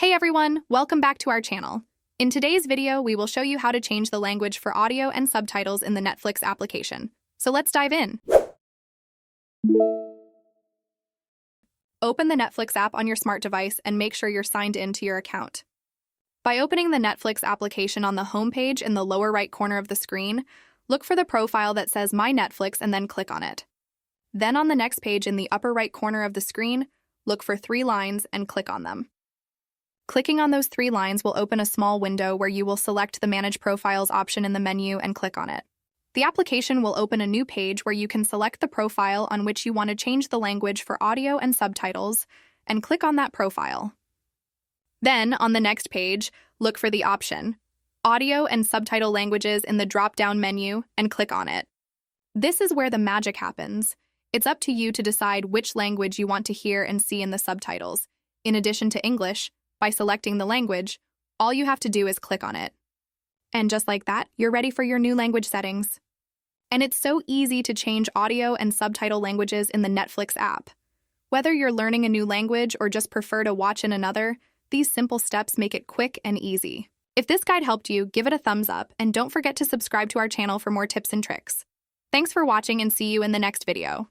Hey everyone, welcome back to our channel. In today's video, we will show you how to change the language for audio and subtitles in the Netflix application. So let's dive in. Open the Netflix app on your smart device and make sure you're signed in to your account. By opening the Netflix application on the home page in the lower right corner of the screen, look for the profile that says My Netflix and then click on it. Then on the next page in the upper right corner of the screen, look for 3 lines and click on them. Clicking on those 3 lines will open a small window where you will select the Manage Profiles option in the menu and click on it. The application will open a new page where you can select the profile on which you want to change the language for audio and subtitles, and click on that profile. Then, on the next page, look for the option, Audio and Subtitle Languages in the drop-down menu, and click on it. This is where the magic happens. It's up to you to decide which language you want to hear and see in the subtitles. In addition to English, by selecting the language, all you have to do is click on it. And just like that, you're ready for your new language settings. And it's so easy to change audio and subtitle languages in the Netflix app. Whether you're learning a new language or just prefer to watch in another, these simple steps make it quick and easy. If this guide helped you, give it a thumbs up and don't forget to subscribe to our channel for more tips and tricks. Thanks for watching and see you in the next video.